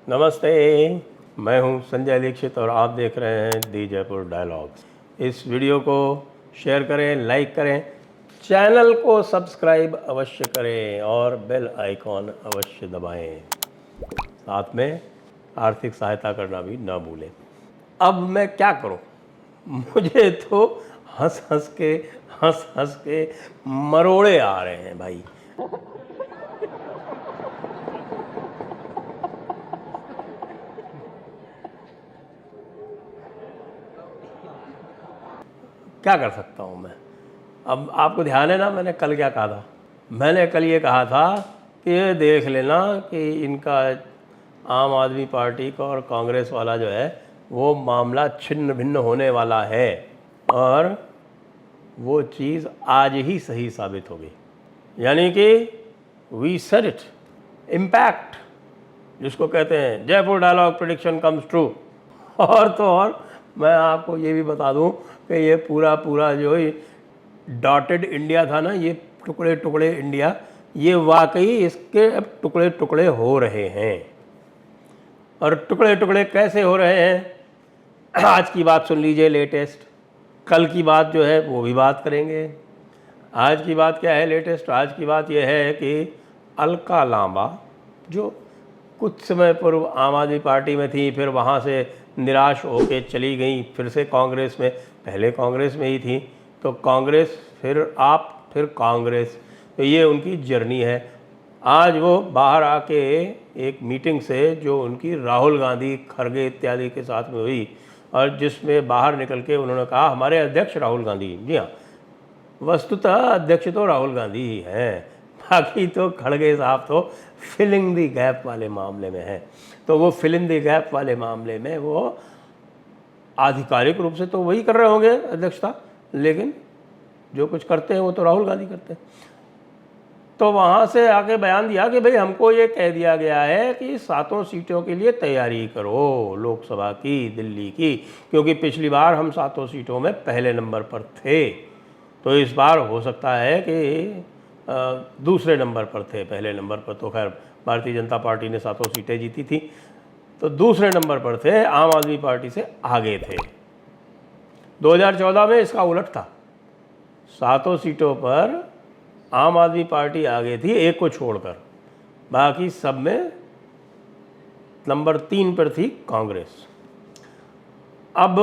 नमस्ते, मैं हूं संजय दीक्षित और आप देख रहे हैं दी जयपुर डायलॉग्स। इस वीडियो को शेयर करें, लाइक करें, चैनल को सब्सक्राइब अवश्य करें और बेल आइकॉन अवश्य दबाएं। साथ में आर्थिक सहायता करना भी ना भूलें। अब मैं क्या करूं? मुझे तो हंस हंस के मरोड़े आ रहे हैं भाई। क्या कर सकता हूँ मैं? अब आपको ध्यान है ना, मैंने कल क्या कहा था? मैंने कल ये कहा था कि ये देख लेना कि इनका आम आदमी पार्टी का और कांग्रेस वाला जो है वो मामला छिन्न भिन्न होने वाला है और वो चीज़ आज ही सही साबित होगी। यानी कि वी सेड इट, इम्पैक्ट जिसको कहते हैं, Jaipur dialogue prediction comes true. और तो और मैं आपको ये भी बता दूं कि ये पूरा जो डॉटेड इंडिया था ना, ये टुकड़े टुकड़े इंडिया, ये वाकई इसके अब टुकड़े टुकड़े हो रहे हैं। और टुकड़े टुकड़े कैसे हो रहे हैं? आज की बात सुन लीजिए, लेटेस्ट। कल की बात जो है वो भी बात करेंगे। आज की बात क्या है लेटेस्ट? आज की बात यह है कि अलका लांबा, जो कुछ समय पूर्व आम आदमी पार्टी में थी, फिर वहाँ से निराश होकर चली गई, फिर से कांग्रेस में, पहले कांग्रेस में ही थी तो कांग्रेस, फिर आप, फिर कांग्रेस, तो ये उनकी जर्नी है। आज वो बाहर आके एक मीटिंग से जो उनकी राहुल गांधी, खरगे इत्यादि के साथ में हुई, और जिसमें बाहर निकल के उन्होंने कहा हमारे अध्यक्ष राहुल गांधी। जी हाँ, वस्तुतः अध्यक्ष तो राहुल गांधी ही हैं, बाकी तो खड़गे साहब तो फिलिंग द गैप वाले मामले में है। तो वो फिलिंग द गैप वाले मामले में वो आधिकारिक रूप से तो वही कर रहे होंगे अध्यक्षता, लेकिन जो कुछ करते हैं वो तो राहुल गांधी करते हैं। तो वहाँ से आके बयान दिया कि भाई हमको ये कह दिया गया है कि 7 सीटों के लिए तैयारी करो, लोकसभा की, दिल्ली की, क्योंकि पिछली बार हम 7 सीटों में पहले नंबर पर थे, तो इस बार हो सकता है कि दूसरे नंबर पर थे। पहले नंबर पर तो खैर भारतीय जनता पार्टी ने 7 सीटें जीती थी, तो दूसरे नंबर पर थे, आम आदमी पार्टी से आगे थे। 2014 में इसका उलट था, 7 सीटों पर आम आदमी पार्टी आगे थी, एक को छोड़कर, बाकी सब में नंबर 3 पर थी कांग्रेस। अब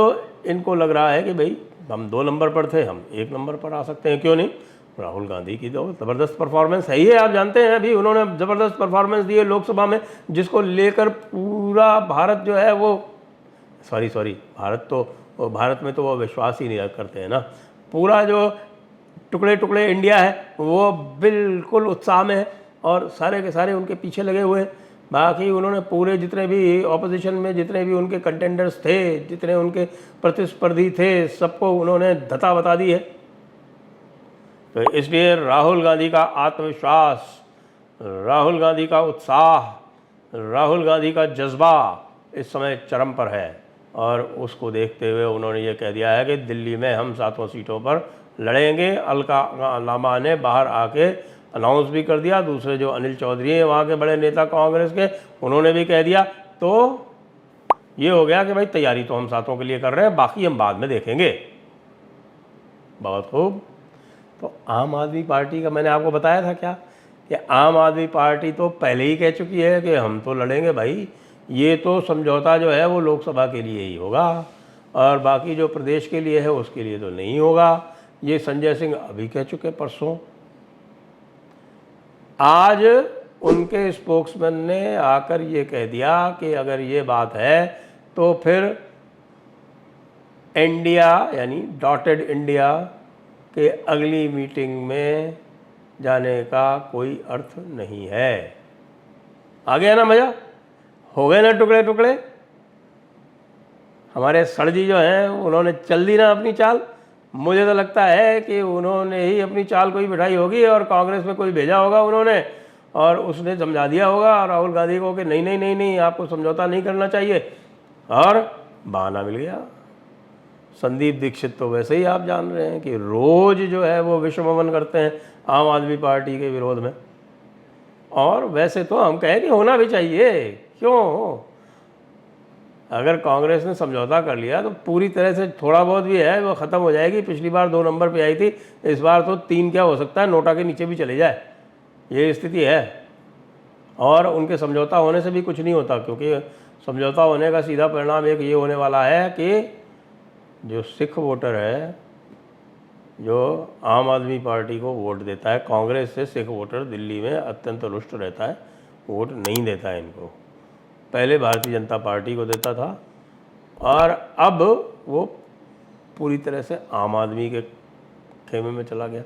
इनको लग रहा है कि भाई हम 2 नंबर पर थे, हम 1 नंबर पर आ सकते हैं, क्यों नहीं? राहुल गांधी की तो ज़बरदस्त परफॉर्मेंस है ही है, आप जानते हैं। अभी उन्होंने ज़बरदस्त परफॉर्मेंस दी है लोकसभा में, जिसको लेकर पूरा भारत जो है वो भारत में तो वो विश्वास ही नहीं करते हैं ना। पूरा जो टुकड़े टुकड़े इंडिया है वो बिल्कुल उत्साह में है और सारे के सारे उनके पीछे लगे हुए हैं। बाकी उन्होंने पूरे जितने भी ऑपोजिशन में जितने भी उनके कंटेंडर्स थे, जितने उनके प्रतिस्पर्धी थे, सबको उन्होंने धता बता दी है। तो इसलिए राहुल गांधी का आत्मविश्वास, राहुल गांधी का उत्साह, राहुल गांधी का जज्बा इस समय चरम पर है, और उसको देखते हुए उन्होंने ये कह दिया है कि दिल्ली में हम 7 सीटों पर लड़ेंगे। अलका लांबा ने बाहर आके अनाउंस भी कर दिया, दूसरे जो अनिल चौधरी हैं वहाँ के बड़े नेता कांग्रेस के, उन्होंने भी कह दिया। तो ये हो गया कि भाई तैयारी तो हम 7 के लिए कर रहे हैं, बाकी हम बाद में देखेंगे। बहुत खूब। तो आम आदमी पार्टी का मैंने आपको बताया था क्या, कि आम आदमी पार्टी तो पहले ही कह चुकी है कि हम तो लड़ेंगे भाई, ये तो समझौता जो है वो लोकसभा के लिए ही होगा और बाकी जो प्रदेश के लिए है उसके लिए तो नहीं होगा। ये संजय सिंह अभी कह चुके परसों। आज उनके स्पोक्समैन ने आकर ये कह दिया कि अगर ये बात है तो फिर इंडिया यानी डॉटेड इंडिया के अगली मीटिंग में जाने का कोई अर्थ नहीं है। आ गया ना मज़ा? हो गए ना टुकड़े टुकड़े? हमारे सड़जी जो हैं उन्होंने चल दी ना अपनी चाल। मुझे तो लगता है कि उन्होंने ही अपनी चाल कोई बिठाई होगी और कांग्रेस में कोई भेजा होगा उन्होंने, और उसने समझा दिया होगा राहुल गांधी को कि नहीं नहीं नहीं नहीं, आपको समझौता नहीं करना चाहिए, और बहाना मिल गया। संदीप दीक्षित तो वैसे ही आप जान रहे हैं कि रोज़ जो है वो विश्वमवन करते हैं आम आदमी पार्टी के विरोध में, और वैसे तो हम कहें कि होना भी चाहिए, क्यों? अगर कांग्रेस ने समझौता कर लिया तो पूरी तरह से थोड़ा बहुत भी है वो ख़त्म हो जाएगी। पिछली बार 2 नंबर पे आई थी, इस बार तो 3 क्या हो सकता है, नोटा के नीचे भी चले जाए, ये स्थिति है। और उनके समझौता होने से भी कुछ नहीं होता, क्योंकि समझौता होने का सीधा परिणाम एक ये होने वाला है कि जो सिख वोटर है, जो आम आदमी पार्टी को वोट देता है, कांग्रेस से सिख वोटर दिल्ली में अत्यंत रुष्ट रहता है, वोट नहीं देता है इनको। पहले भारतीय जनता पार्टी को देता था और अब वो पूरी तरह से आम आदमी के खेमे में चला गया,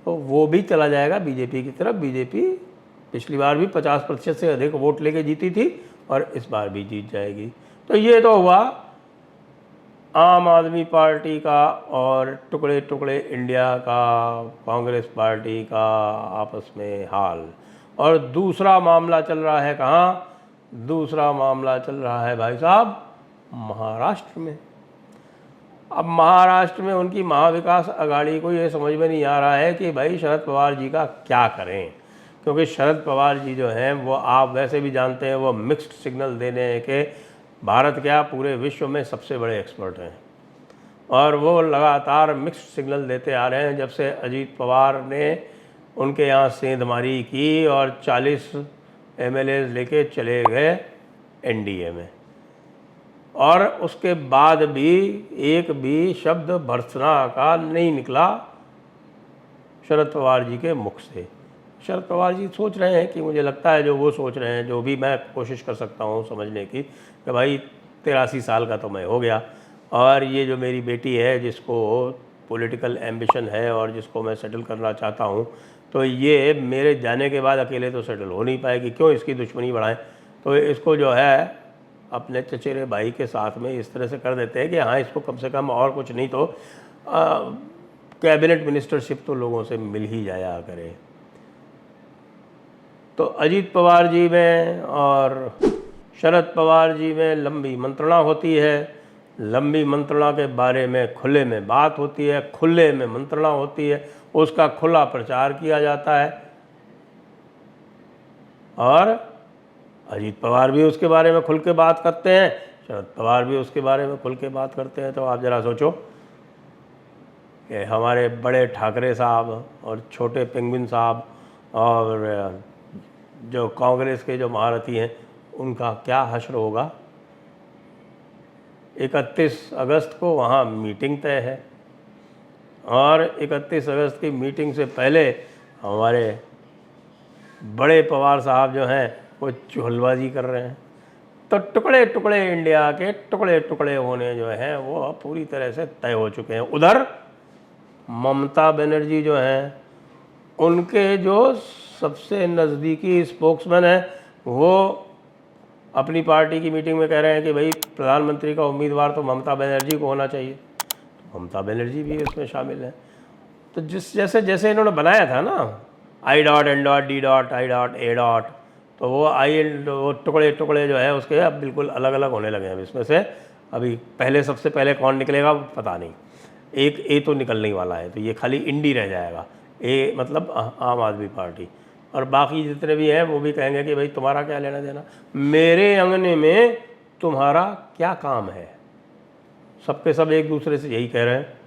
तो वो भी चला जाएगा बीजेपी की तरफ। बीजेपी पिछली बार भी 50% से अधिक वोट लेके जीती थी और इस बार भी जीत जाएगी। तो ये तो हुआ आम आदमी पार्टी का और टुकड़े टुकड़े इंडिया का, कांग्रेस पार्टी का आपस में हाल। और दूसरा मामला चल रहा है कहाँ? दूसरा मामला चल रहा है भाई साहब महाराष्ट्र में। अब महाराष्ट्र में उनकी महाविकास अघाड़ी को ये समझ में नहीं आ रहा है कि भाई शरद पवार जी का क्या करें, क्योंकि शरद पवार जी जो हैं वो आप वैसे भी जानते हैं वो मिक्स्ड सिग्नल देने के भारत क्या पूरे विश्व में सबसे बड़े एक्सपर्ट हैं, और वो लगातार मिक्स्ड सिग्नल देते आ रहे हैं जब से अजीत पवार ने उनके यहाँ सेंधमारी की और 40 MLAs लेके चले गए NDA में। और उसके बाद भी एक भी शब्द भर्त्सना का नहीं निकला शरद पवार जी के मुख से। शरद पवार जी सोच रहे हैं कि मुझे लगता है जो वो सोच रहे हैं, जो भी मैं कोशिश कर सकता हूँ समझने की, कि भाई 83 साल का तो मैं हो गया और ये जो मेरी बेटी है जिसको पॉलिटिकल एम्बिशन है और जिसको मैं सेटल करना चाहता हूँ, तो ये मेरे जाने के बाद अकेले तो सेटल हो नहीं पाएगी, क्यों इसकी दुश्मनी बढ़ाएं। तो इसको जो है अपने चचेरे भाई के साथ में इस तरह से कर देते हैं कि हाँ इसको कम से कम और कुछ नहीं तो कैबिनेट मिनिस्टरशिप तो लोगों से मिल ही जाया करे। तो अजीत पवार जी में और शरद पवार जी में लंबी मंत्रणा होती है, लंबी मंत्रणा के बारे में खुले में बात होती है, खुले में मंत्रणा होती है, उसका खुला प्रचार किया जाता है और अजीत पवार भी उसके बारे में खुल के बात करते हैं, शरद पवार भी उसके बारे में खुल के बात करते हैं। तो आप ज़रा सोचो कि हमारे बड़े ठाकरे साहब और छोटे पेंगुइन साहब और जो कांग्रेस के जो महारथी हैं उनका क्या हश्र होगा। 31 अगस्त को वहाँ मीटिंग तय है और 31 अगस्त की मीटिंग से पहले हमारे बड़े पवार साहब जो हैं वो चुहलबाजी कर रहे हैं। तो टुकड़े टुकड़े इंडिया के टुकड़े टुकड़े होने जो हैं वो पूरी तरह से तय हो चुके हैं। उधर ममता बनर्जी जो हैं उनके जो सबसे नज़दीकी स्पोक्समैन हैं वो अपनी पार्टी की मीटिंग में कह रहे हैं कि भाई प्रधानमंत्री का उम्मीदवार तो ममता बनर्जी को होना चाहिए। तो ममता बनर्जी भी इसमें शामिल हैं। तो जैसे जैसे इन्होंने बनाया था ना I dot N dot D dot I dot A dot, तो वो वो टुकड़े टुकड़े जो है उसके अब बिल्कुल अलग अलग होने लगे हैं। इसमें से अभी पहले सबसे पहले कौन निकलेगा पता नहीं, एक A तो निकलने वाला है, तो ये खाली इंडी रह जाएगा। A मतलब आम आदमी पार्टी, और बाकी जितने भी हैं वो भी कहेंगे कि भाई तुम्हारा क्या लेना देना, मेरे अंगने में तुम्हारा क्या काम है। सबके सब एक दूसरे से यही कह रहे हैं।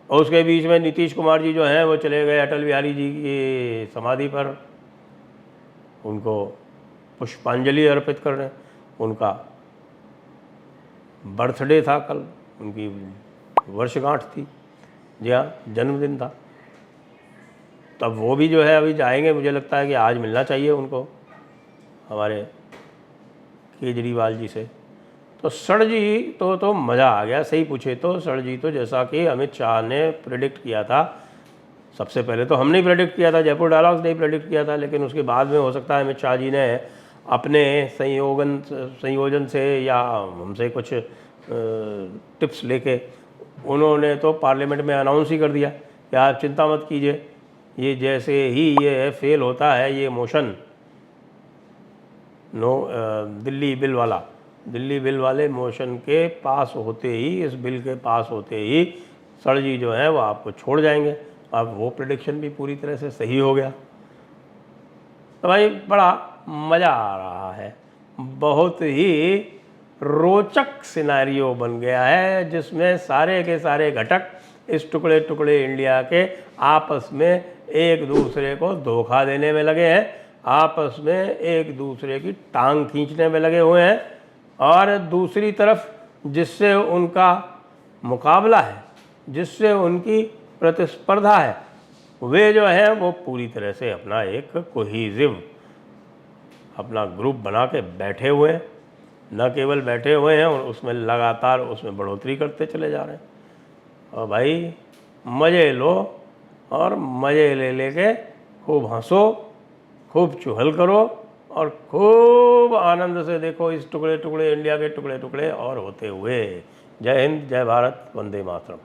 और उसके बीच में नीतीश कुमार जी जो हैं वो चले गए अटल बिहारी जी की समाधि पर उनको पुष्पांजलि अर्पित करने। उनका बर्थडे था कल, उनकी वर्षगांठ थी, जी हाँ जन्मदिन था। तब वो भी जो है अभी जाएंगे, मुझे लगता है कि आज मिलना चाहिए उनको हमारे केजरीवाल जी से। तो सर जी तो मज़ा आ गया। सही पूछे तो सर जी तो जैसा कि अमित शाह ने प्रेडिक्ट किया था, सबसे पहले तो हमने प्रेडिक्ट किया था, जयपुर डायलॉग्स ने प्रेडिक्ट किया था, लेकिन उसके बाद में हो सकता है अमित शाह जी ने अपने संयोजन से या हमसे कुछ टिप्स लेके उन्होंने तो पार्लियामेंट में अनाउंस ही कर दिया कि आप चिंता मत कीजिए, ये जैसे ही ये फेल होता है ये मोशन दिल्ली बिल वाले मोशन के पास होते ही, इस बिल के पास होते ही सर जी जो है वो आपको छोड़ जाएंगे। अब वो प्रेडिक्शन भी पूरी तरह से सही हो गया। तो भाई बड़ा मज़ा आ रहा है, बहुत ही रोचक सिनेरियो बन गया है, जिसमें सारे के सारे घटक इस टुकड़े टुकड़े इंडिया के आपस में एक दूसरे को धोखा देने में लगे हैं, आपस में एक दूसरे की टांग खींचने में लगे हुए हैं, और दूसरी तरफ जिससे उनका मुकाबला है, जिससे उनकी प्रतिस्पर्धा है, वे जो हैं वो पूरी तरह से अपना एक कोहेसिव अपना ग्रुप बना के बैठे हुए हैं। न केवल बैठे हुए हैं और उसमें लगातार उसमें बढ़ोतरी करते चले जा रहे हैं। और भाई मज़े लो और मज़े ले लेके खूब हंसो, खूब चुहल करो और खूब आनंद से देखो इस टुकड़े टुकड़े इंडिया के टुकड़े टुकड़े और होते हुए। जय हिंद, जय भारत, वंदे मातरम।